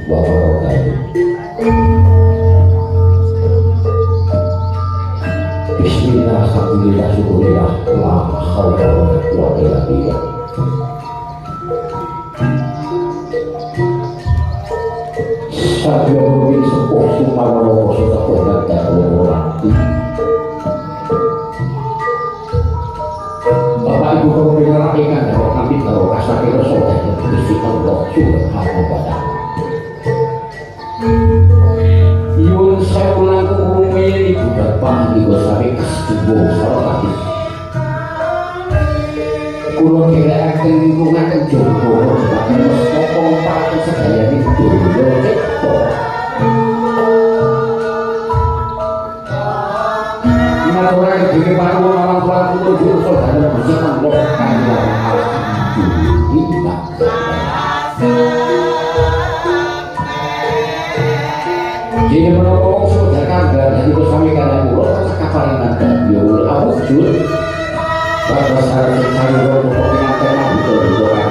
wabarakatuh. Bismillah, alhamdulillah, syukurillah, la haula wala quwwata illa billah. Sabya mungkin sepuh sumawa sudah pernah orang. Bapak Ibu kalau mengerahkan dapat kami tahu rasa kira soleh dan Gusti Allah Subhanahu wa Ta'ala. Yun saya ulang ke rumah ini juga panggil sampai kesetubuh salah lagi. Kulo kira akan lingkungan ke Jombo, tapi meskipun pakai sedaya itu yo cepo. Orang yang bikin baru orang tua kulo dulu saudara bisa melakukan hal itu tidak. Jadi menolak saudara dan itu kami kalian kulo kapal yang ada yo aku jujur. Pada saat cari waktu pengantin itu juga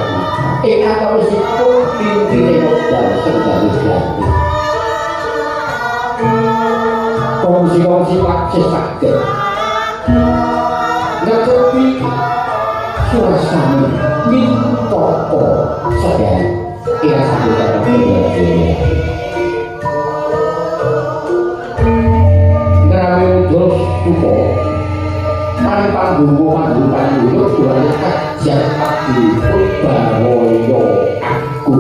atau situ pintu dan terjadi ganti. Kongsi paksa sakit. Ngerti suasana mintoko sedang ia sambil dapat berdiri. Ngerawi terus tupo. Mari panggung jualnya kajian abdi Purbawoyo aku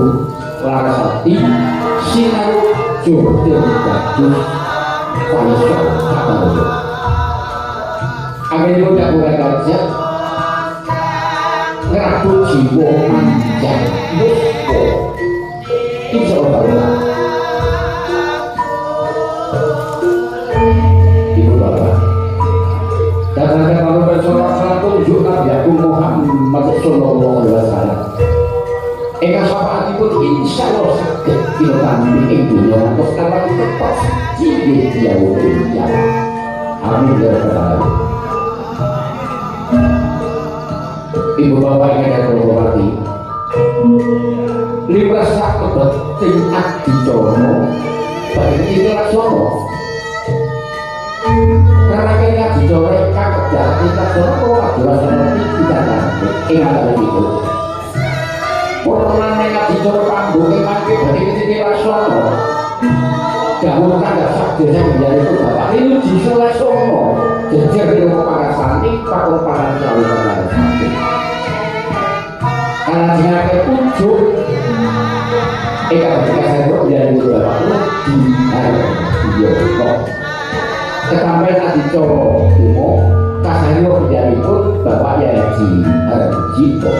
Larasati Sinar Jordan Bagus Panisok Kapadoyo. Amin lu tak boleh kajian ngeraku jiwa manjang Musko Insya Allah. Ibu Bapak dan ada kalau bersorak satu juga Nabi Muhammad Sallallahu Alaihi Wasallam. Eka syafaatipun insya Allah sakit kita kami dunia terus kalau kita pas jadi jauh dunia. Amin ya rabbal alamin. Ibu bapak yang ada hormati, lima sahabat tingkat di Jono, bagi itu Laksono. Karena kita dicorek kerja kita semua adalah seperti tidak nanti ingat dari itu pernah mereka dicorek panggung mati dari kita Laksono gabung tanda sakitnya menjadi itu bapak ini di Laksono jejer di rumah sani pakul pangan selalu pangan sani karena jika ke ujung ketika saya menjadi itu bapak di hari video ketambahan tadi cowok tumo kasari lo menjadi pun bapak ya Haji Harjito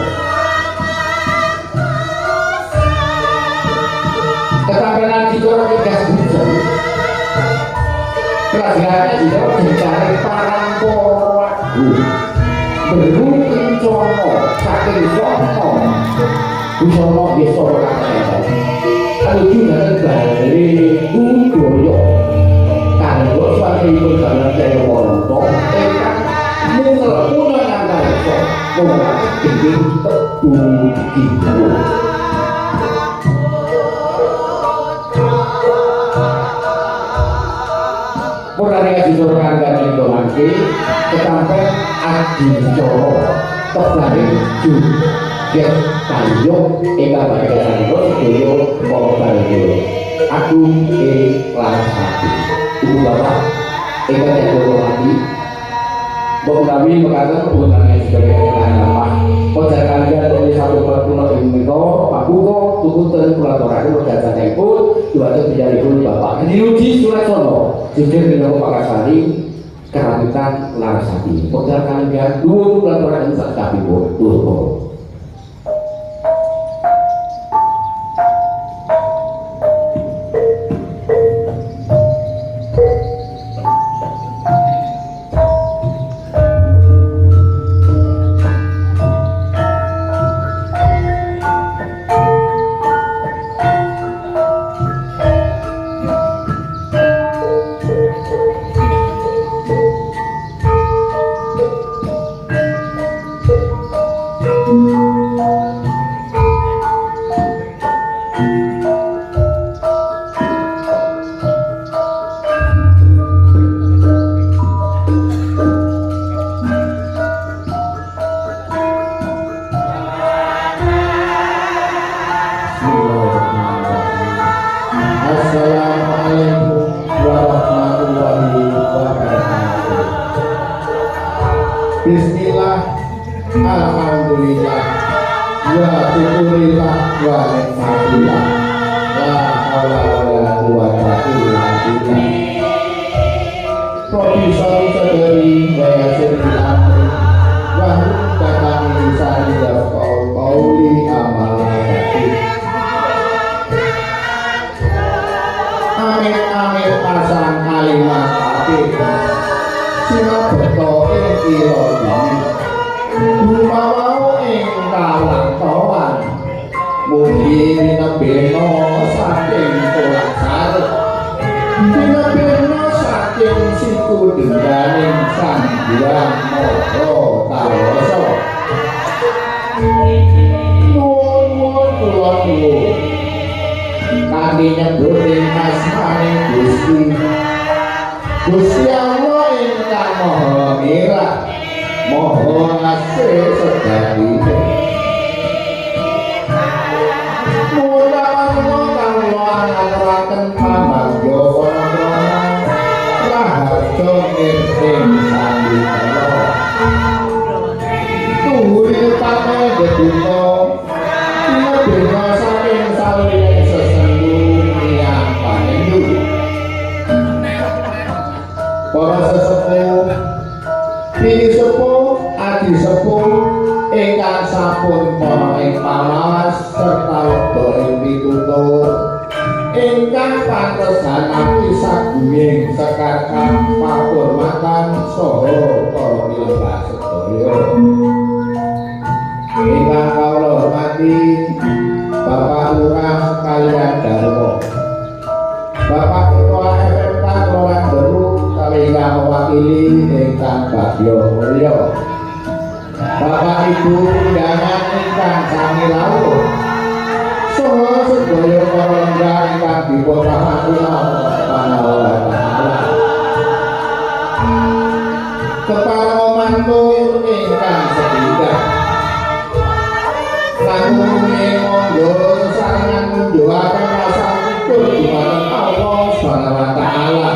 ketambahan tadi cowok tiga sebutan kerajaan juga mencari paramporo lagu berhubung cono saking sono busono besok kakek lalu juga dari Budoyo kalau suatu itu dalam saya montok, mungkin punya yang lain, mungkin tinggi gitu. Mulai disurkan dari itu nanti, sampai adi coro, terbalik juga kayu, eka bagian itu studio korban itu. Aku Larasati. Ibu bapak, ingat yang berhormati, Bapak kami mengatakan kebenarannya sebagai kebenaran apa. Pada kalian dari satu perpulau ini Pak Buko, tukutan kolaborasi berdasar tempur, dua itu menjadi pun bapak. Diuji surat sono, jujur dengan Pak Rasani, kerajinan Larasati. Pada kalian dua kolaborasi saat kami dua. kira dini dumawau ing kalangkawan mugi winebena saking tolak sarep winebena saking siku dengganing Sang Hyang Maha Kawasa nuwun kula nuwun kami nyebut asmaning Gusti Allah ingkang Maha Mirah Maha Asih Sedawite mula-mula kula ngaturaken pamangga para rahaja ing sami kala tuhuri pame deduka dina saking sawiring sesengguh panendu para sesepuh bini sepuh adi sepuh ingkang sampun para ing pamawas serta wektu ing pitutur ingkang pantresanaken sagunging sekakan pahormatan saha para pilengga sedaya ingkang kawula hormati Bapak Lurah kaliyan Darmo Bapak Ketua FMK Kelurahan Beruk kaliyan mewakili ingkang Bagyo Mulya Bapak Ibu undangan ingkang sami rawuh saha sedaya para lenggah ingkang dipun rahmati Allah Subhanahu wa taala kepareng mantur ingkang sedhidhak langkungé monggo sesarengan ngunjukaken rasa syukur dumateng Allah Subhanahu wa taala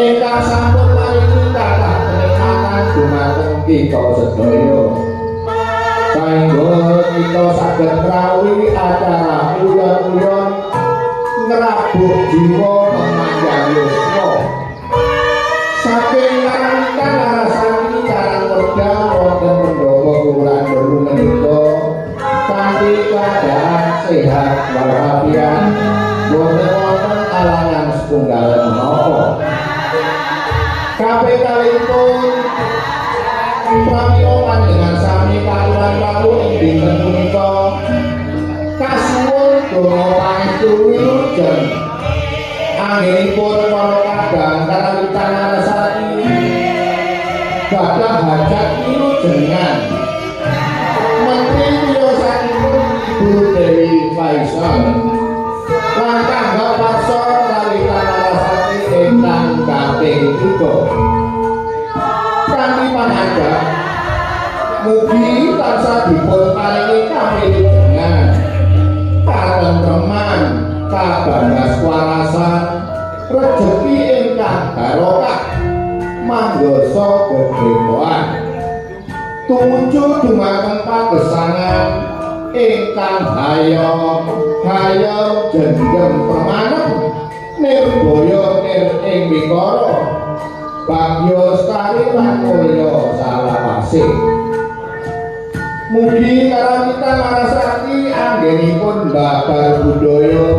ingkang sampun maringi kathah kenikmatan dumateng kita sedaya saengga kita saged ngrawuhi acara uyon-uyon ngrabuh jiwa memanjang yuswa saking karangan larasani karang wedang wonten Pendopo Kelurahan Beruk menika kanthi keadaan sehat walafiat boten wonten alangan setunggal menapa kabeh kalipun pramila panjenengan sami kaluran rawuh ing dinten punika kasuwun donga pangestu wilujeng anggenipun para kadang karawitan Larasati gadah hajat wilujengan Menteri wiyosanipun Ibu Dewi Faisal lan kangge paksa karawitan Larasati ingkang kaping 3 kanthi panajab mugi tansah dipun paringi kawilujengan katentreman kabanggaswarasan rejeki ingkang barokah manggasa gegetoan tumuju dumateng pagesangan ingkang hayom jenggem permanen nirbaya nir ing mikara bagya stari lan mulya salawasih mugi karawitan Larasati anggenipun babar budaya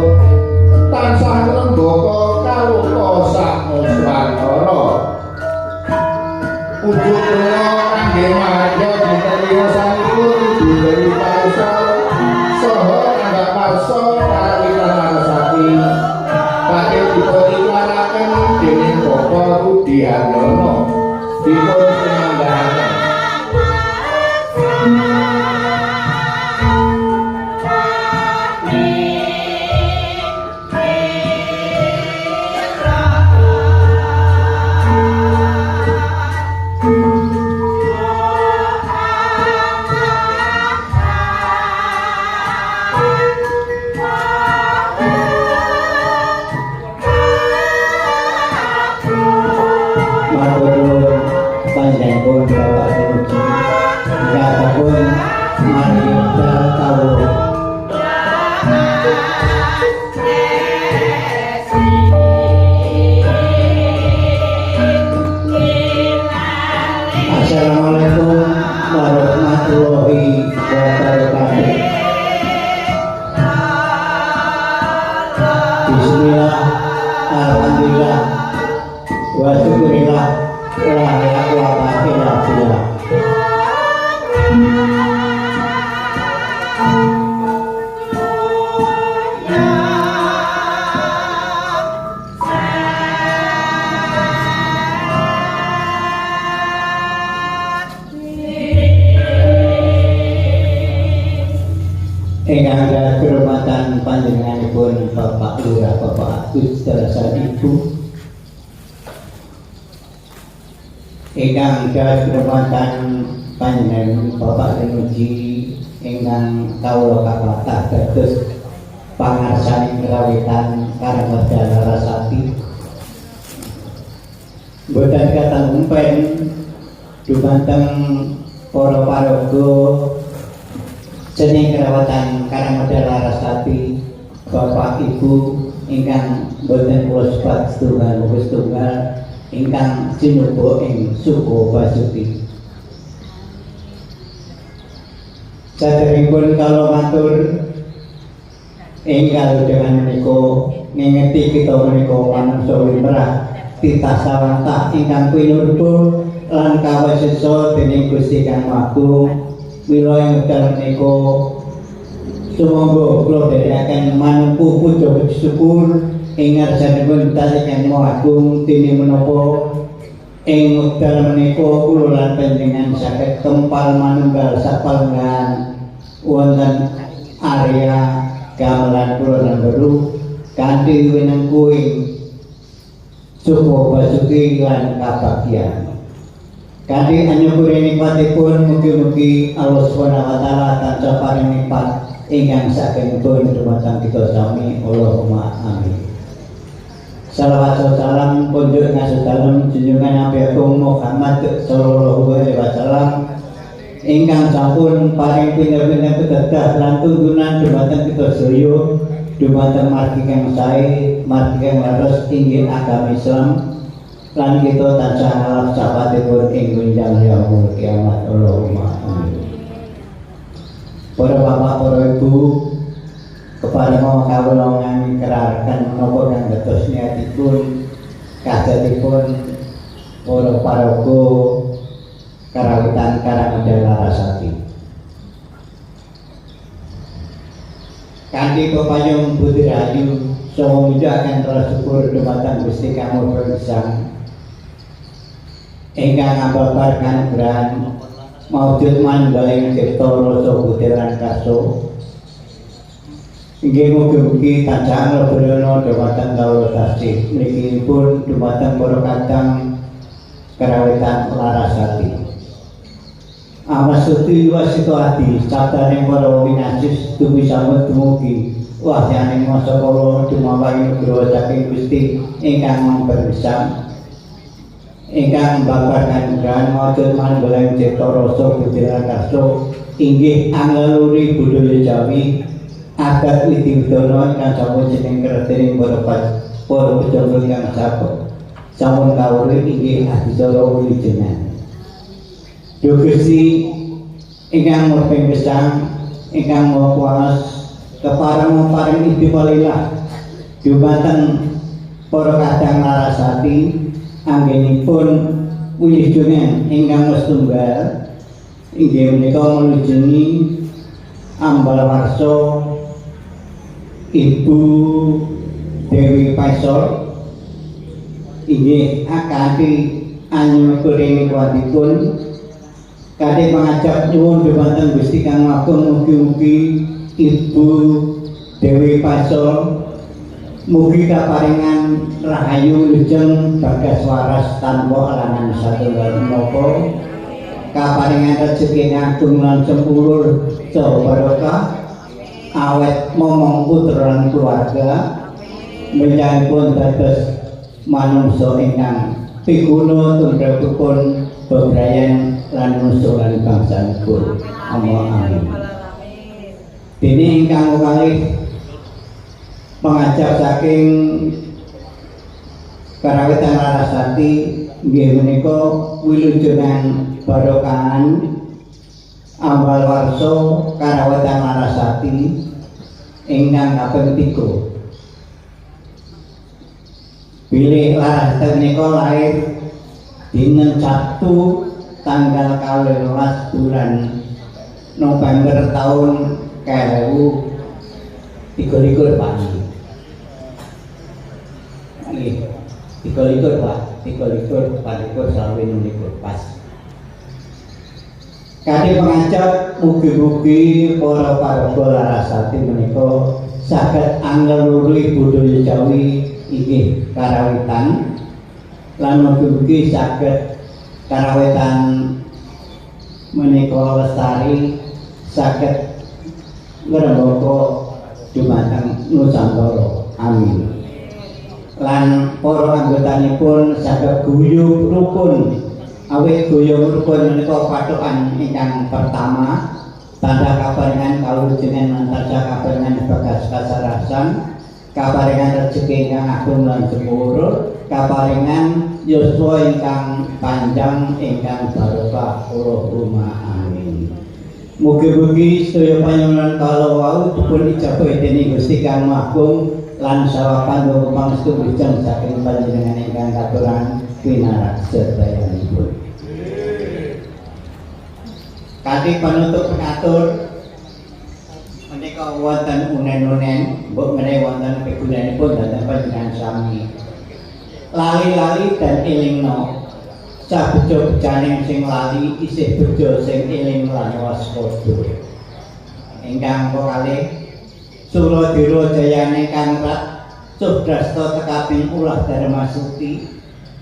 tansah ngrembaka kaluka sak nuswantara ujug kula kangge madya dinten wiyosanipun Ibu Dewi Faisal saha kangge parsa karawitan Larasati badhe dipun iklanaken dening Bapak Rudi Haryono dipun sumandhahaken panjenengan Bapak Rudi ngatapun mari tahu Assalamualaikum warahmatullahi wabarakatuh. Bismillah, alhamdulillah, wa syukurillah, la ilaha illallah. panjenenganipun Bapak Lurah, Bapak Agus Darasan Ibu ingkang dados kehormatan panjenengan Bapak Renuji ingkang kawula kathah dados pangarsaning kerawitan Karangmedal Larasati. Boten katang umpen dumateng para paraga seni kerawatan Karangmedal Larasati, Bapak Ibu ingkang boten kula sebat setunggal ingkang sinuba ing suku Basuki. Saderengipun kala matur enggal dengan menika ngingeti kita menika manungsa limrah titah sawantah ingkang pinurba lan kawasesa dening Gusti Kang Agung. Mila ing dalem menika sumangga kula dherekaken manungku puja syukur ing ngarsanipun Gusti Kang Agung dene menapa ing wekdal menika kula lan panjenengan saged tempal manunggal sapalenggan wonten area gamelan kula lan baru kanthi winengkuing suku Basuki lan kabagyan. Kanthi anyukuring nikmatipun mugi-mugi Allah Subhanahu wa taala tansah paring nikmat ingkang sagenipun dumateng kita sami. Allahumma amin. Salawat salam kunjuk ngasedalem junjungan Nabi Agung Muhammad sallallahu alaihi wasallam ingkang sampun paring pinter-pinter kedadah lan tuntunan dumateng kita sedaya dumateng margi kang sae, margi kang laras inggih agama Islam lan kita tansah ngalap sapatipun ing gunjang yaumul kiamat. Allahumma amin. Para bapak, para ibu, keparenga kawula ngami keraraken menapa kang dados niatipun kadatipun para paraga karawitan Karangmedal Larasati. Kanthi pepayung budi rahayu saha mujahaken rasa syukur dumateng Gusti Kang Maha Esa ingkang ambabar kanugrahan maujud manunggaling cipta rasa budi lan karso. Inggih mugi-mugi tansah nglebetna dumateng kawula tasih mriki pun dumateng para kadang karawitan Larasati. Amasuti wasito adi sabdaning para winasis dumugi sambut dumugi wahyaning masa kala dumawahi nugraha saking Gusti ingkang Maha Esa ingkang babar kanugrahan maujud manunggaling cipta rasa budi lan karso inggih angeluri budaya Jawi adat widiwidana ingkang sampun jeneng keretining para pujangga ingkang sampun kawruh inggih adicara wilujengan. Duh Gusti ingkang Maha Esa ingkang Maha Kuwas kepareng paring istiqolah dumateng para kadang Larasati anggenipun wilujengan ingkang setunggal inggih menika nglujengi ambal warsa Ibu Dewi Paisol inggih kanthi anyukuring nikmatipun kanthi mangajab nyuwun dumateng Gusti Kang Agung mugi-mugi Ibu Dewi Paisol mugi kaparingan rahayu lujeng bagas waras tanpa alangan satunggal menapa kaparingan rezeki agung lan sempulur saha barokah awet momong putra lan keluarga menjangipun dados manungsa ingkang piguna tumrapipun bebrayan lan nusul lan bangsanipun. Amin. Dene ingkang kalih pangajap saking Karawitan Larasati inggih menika wilujengan barokahan ambal warsa Karawitan Larasati ingkang kaping 3. Bilih Larasati menika lair dinten Sabtu tanggal 12 bulan November tahun 2023 Pak. Nggih, 23 Pak, 24 sampai 26 pas. Kanthi pangajap mugi-mugi para paraga Larasati menika saged angeluri budaya Jawi inggih karawitan lan mugi-mugi saged karawitan menika lestari saged ngrembaka dumateng Nusantara. Amin. Lan para anggotanipun saged guyub rukun. Awit guyub rukun menika patokan ingkang pertama, tanda kaparingan kawujudan antarja kaparingan bagas kasarasan, kaparingan rezeki ingkang agung lan jemur, kaparingan yuswa ingkang panjang ingkang barokah Allahumma amin. Mugi-mugi sedaya panjenengan kala wau dipun ijabahi dening Gusti Kang Agung lan sawapan kanggo pangestu wijang saking panjenengan ingkang katuran pinarak sedayanipun. Kanthi panutup pengatur menika wonten unen-unen, mbok menawi wonten pigunanipun dhateng panjenengan sami. Lali-lali dan elingno. Cah bejo-bejaning sing lali isih bejo sing eling lan waspada. Ingkang kalih Suradira jayane Kang Rat Sudrasta tekaping ulah Darmasuti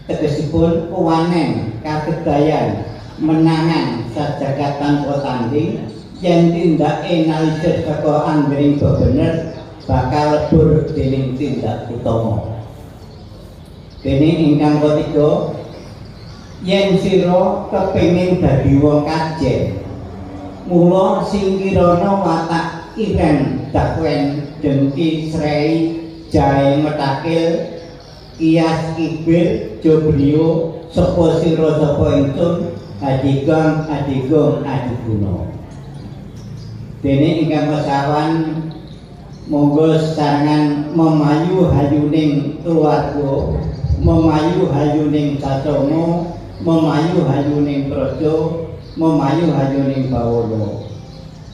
tegesipun uwanen kagedayan menangan sajagat tanpa tanding yen tindake nalisir saka anggering bebener bakal lebur dening tindak utama. Dene ingkang ketiga yen sira kepengin dadi wong kajen mula singkirana watak iren dakwen dengki srei jae metakil kias kibir jobrio sapa sira sapa ingsun adigong adiguna. Dene ingkang kesawan monggo sarangan memayu hayuning keluarga, memayu hayuning sasana, memayu hayuning praja, memayu hayuning bawala.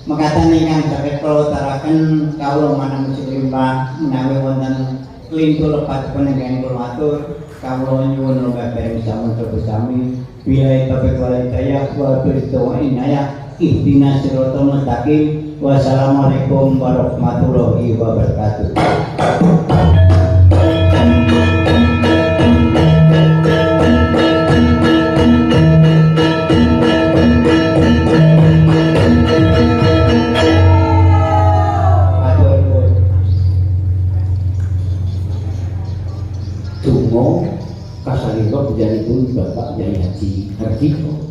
Mekaten ingkang saged kula taraken kawula manah muslimbah menawi wonten klintu lepatipun ingkang kula atur kawula nyuwun lenggah bareng sampun sami billahi taufiq wal hidayah wa billahi inayah ihdinas siratal mustaqim. Wassalamualaikum warahmatullahi wabarakatuh. Kasalipun penjanipun Bapak Yai Haji Hardito.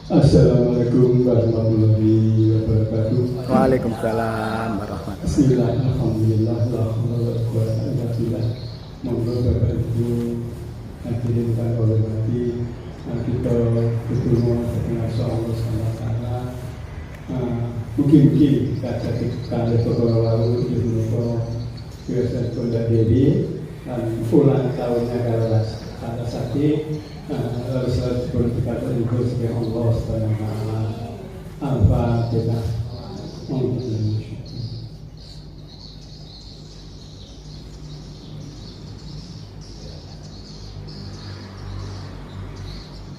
Assalamualaikum warahmatullahi wabarakatuh. Waalaikumsalam warahmatullahi wabarakatuh. Bismillah, alhamdulillah, la haula wala quwwata illa billah. Monggo Bapak Ibu hadirin kang kula hormati, kita bertemu dengan Allah Subhanahu wa taala. Mugi-mugi kajati kalih perkara wau menika biasa kondak dewi lan ulang tahunnya kalaras sakit. Harus berkata itu sebagai Allah Subhanahu wa taala. Al-Fatihah.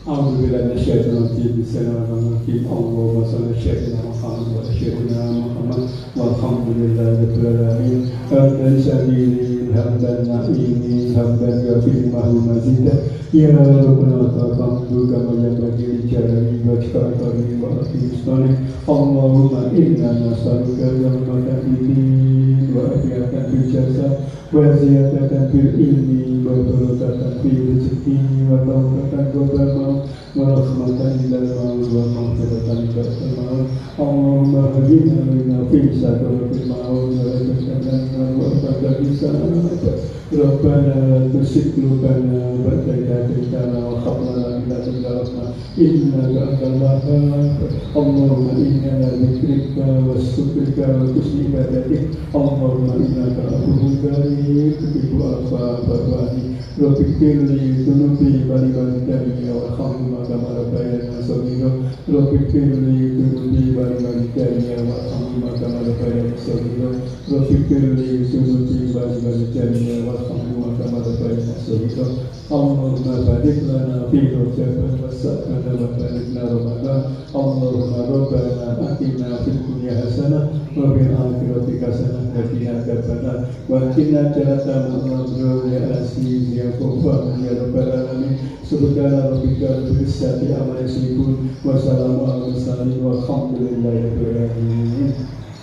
أعوذ بالله من الشيطان الرجيم بسم الله الرحمن الرحيم اللهم صل على سيدنا محمد وعلى سيدنا محمد والحمد لله رب العالمين حمدا شاكرين حمدا نعيمين حمدا يغفر له مزيدا يا ربنا الحمد كما ينبغي لجلاله وجهه وعظيم اللهم إنا نسألك رحمة في الدين وعافية في الجسد وزيادة في العلم وبركة في الرزق وتوبة قبل الموت ورحمة إلى الموت ومغفرة بعد الموت اللهم هدنا لنا في سكرة الموت وأجعلنا وأبدا في سعادة Rabbana la tuzigh qulubana ba'da idh hadaytana wa hab lana min ladunka rahmah innaka antal wahhab. Allahumma inna bidzikrika wa syukrika wa husni ibadatik. Allahumma innaka afuwwun karim tuhibbu al-'afwa fa'fu anni. Rabbighfir li dhunubi wa liman tabi'ani warhamhuma kama rabbayani shaghira. Rabbighfir li dhunubi wa liman tabi'ani warhamhuma kama rabbayani shaghira. Rabbighfir li dhunubi wa liman tabi'ani warhamhuma kama rabbayani shaghira. Allahumma barik lana fi Rajab wa Sya'ban wa balighna Ramadan. Allahumma rabbana atina fid dunya hasanah wa fil akhirati hasanah wa qina adzabannar wa qina adzabannar ya aziz ya ghafar ya rabbal alamin. Subhana rabbika rabbil izzati amma yasifun wa salamun alal mursalin walhamdulillahi rabbil alamin.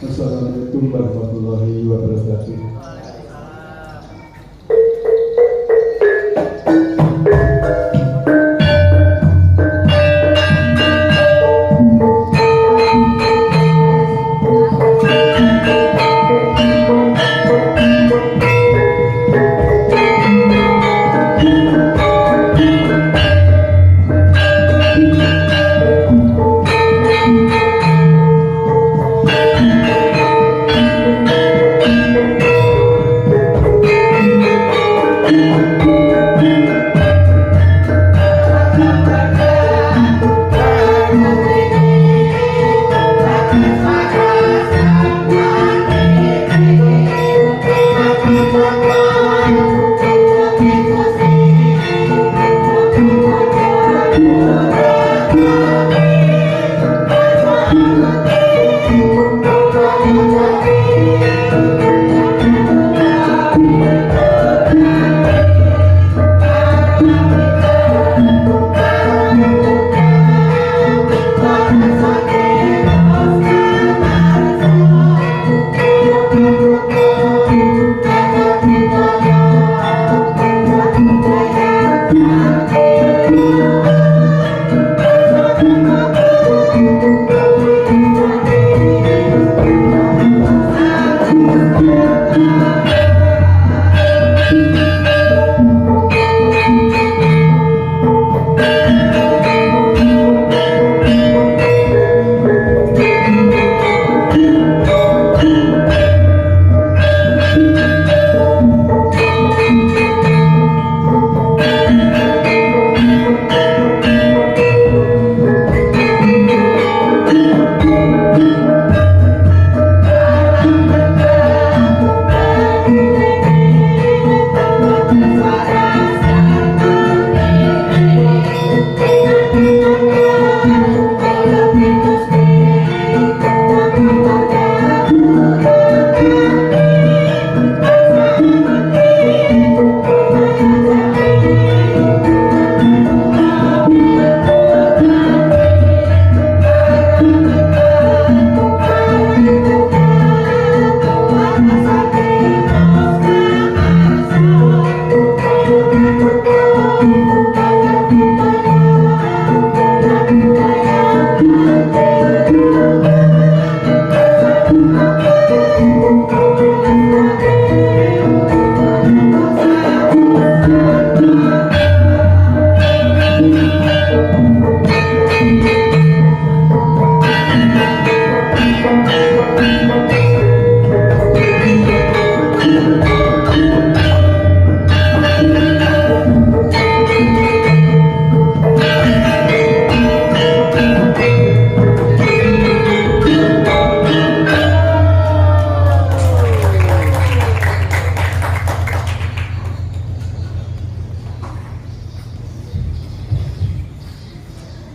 Wassalamualaikum warahmatullahi wabarakatuh.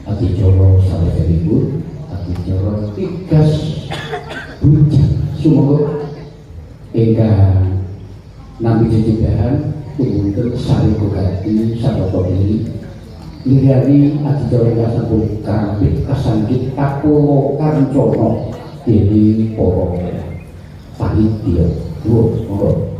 Adicara salebetipun adicara tigas bujang sumangga ingkang nampi jejebahan punten sari gogati sarata ini lirani adicara ingkang sampun karampit kasangkit kapomo kancana dening para panitia monggo.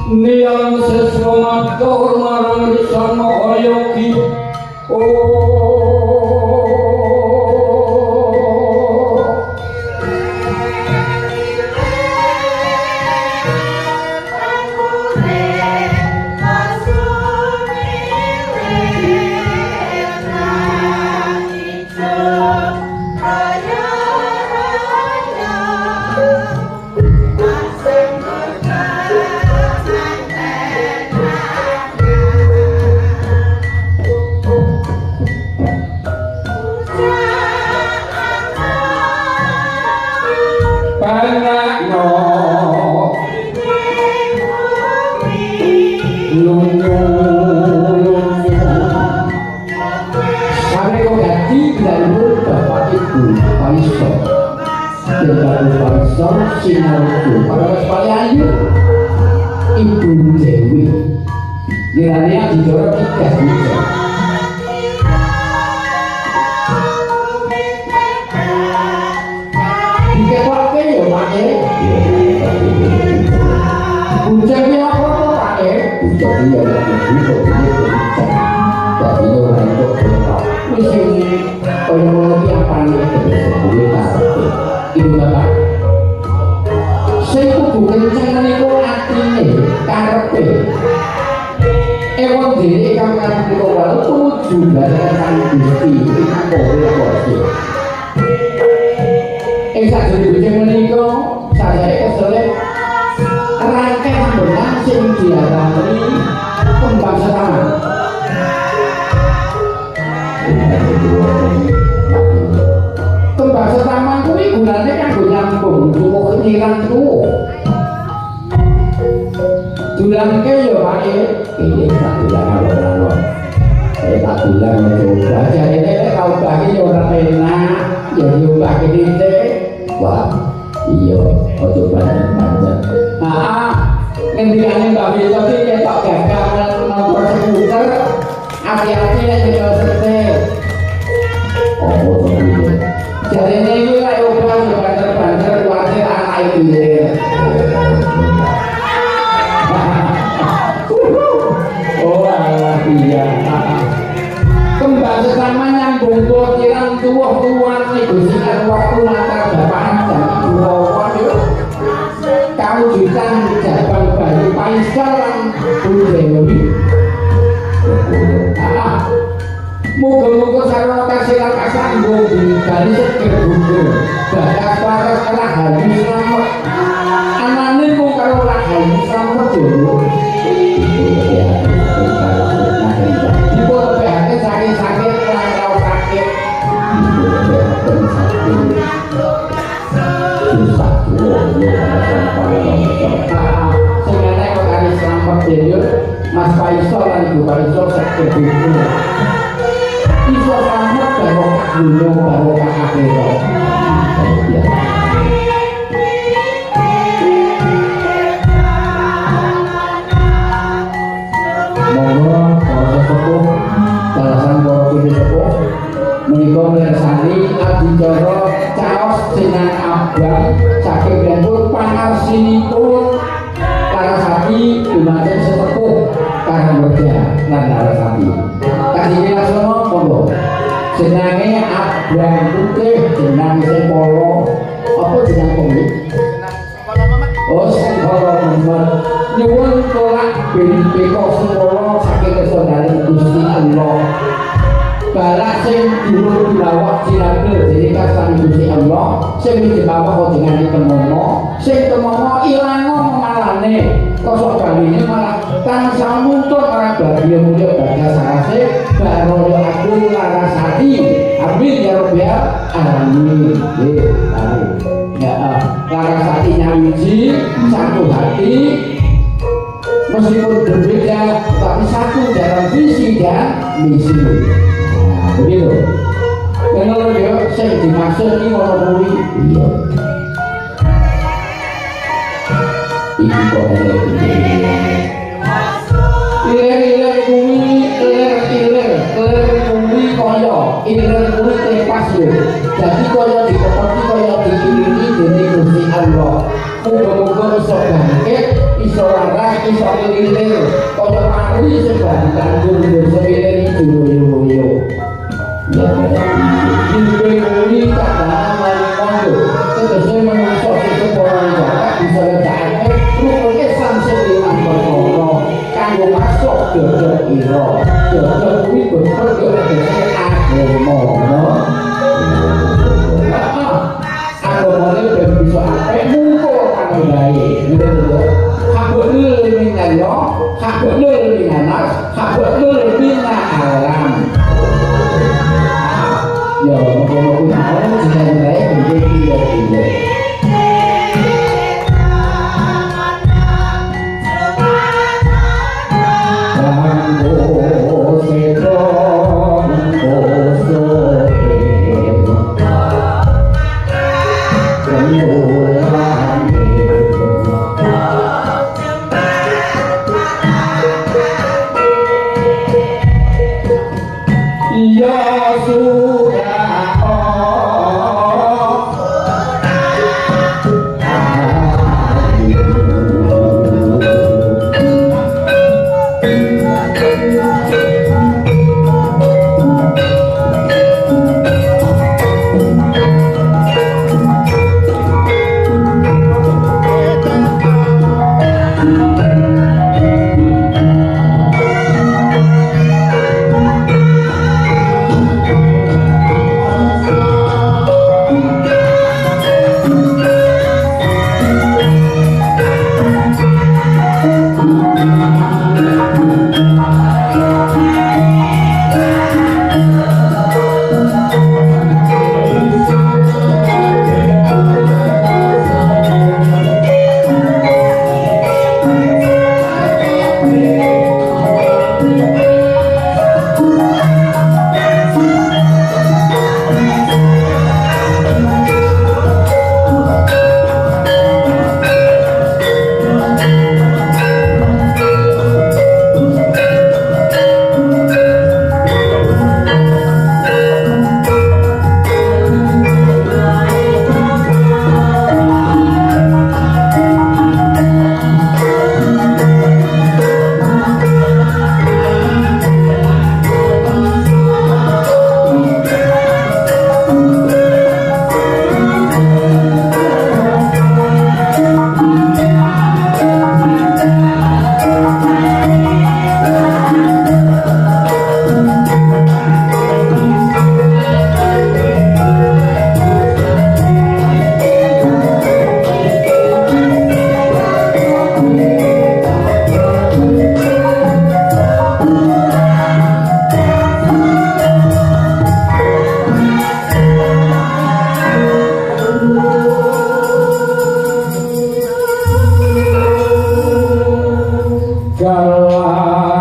Niang seswa matur marang Risama Yogi. Sinarjo para Palayu Ibu Dewi nilainya didorong 3 juta dikepake ya Pak bujang ini apa Pak bujang ini ya jadi orang itu mesti teknologi apa nih itu Bapak sing kudu kenceng niku atine karepe ewon dhewe kang karo wae tuju barengan Gusti ingkang kowe ing sajroning menika saya kesele rangkaian ambenan sing diarani kembang setaman kembang setaman kuwi gunane kanggo nyambung tuwuh ketiran tuwuh dulanke ya Pak iki tak dulan ora saya tak dulan coba jane nek kau bagi ya ora enak ya diubah titik wah iya ojo banyak ngendikane Mbak Bisa iki ketok gagal nomor komputer hati-hati nek jeneng setir opo to iki jarene iki lek obah banter-banter kuwatir anak iki oh alah iya kembang sesama nyambung tuwa tuwuh-tuwuhan negosiasi waktu latar bapakan dan ibu-bapak yuk kawujudan Jabal Bayu Paisal lan Bu Dewi muga-muga sarwa kasilan kasanggung dari seger bundur bakas paras kalah haji selamat anane mung karo haji selamat dulu sakit orang tahu sakit susah sebenarnya kalau ada selamat jadinya Mas Faisal dan Ibu Faisal sakit itu iso selamat barokah dunia barokah akhirat monggo kalau sesepuh balasan kini sepuh menika mirsani adicara caos jeneng abang saking Blenpur pangarsinipun Larasati dumateng sesepuh Karangreja lan Larasati kasih laksana monggo jenenge abang putih jeneng Sepolo apa jeneng kowe oh Sepolo Muhammad nyuwun tolak BPK Sepolo saking kesaudari Gusti Allah balak sing dhuwur dilawak cilake jadi kasane Gusti Allah sing dibawa kok dengan temomo sing temomo ilang malane kosok baline malah tansah muntut ora bahagia mulya bagas sarase baro aku Larasati amin ya rabbal alamin ya Larasati nyawiji satu hati meskipun berbeda tapi satu dalam visi dan misi begitu kalau dia saya dimaksud ini kalau bui iya ini kok ada iler bumi iler bumi koyo iler bumi tepas yo jadi koyo dikepoti koyo dikiringi dari Gusti Allah muga-muga iso bangkit iso waras iso ngilir kaya pati sebab tanggung sebelum itu ya dibeli kadang malu tegese menungso sekolah jarak bisa ledake rukunke samsul ing perkara kanggo masuk dodok ira dodok kuwi bener tegese agama agama ini ben bisa apik mungkul kanggo bae hak bener dengan yo hak bener dengan nas hak bener dengan alam ya, kalau aku tahu sudah mulai menjadi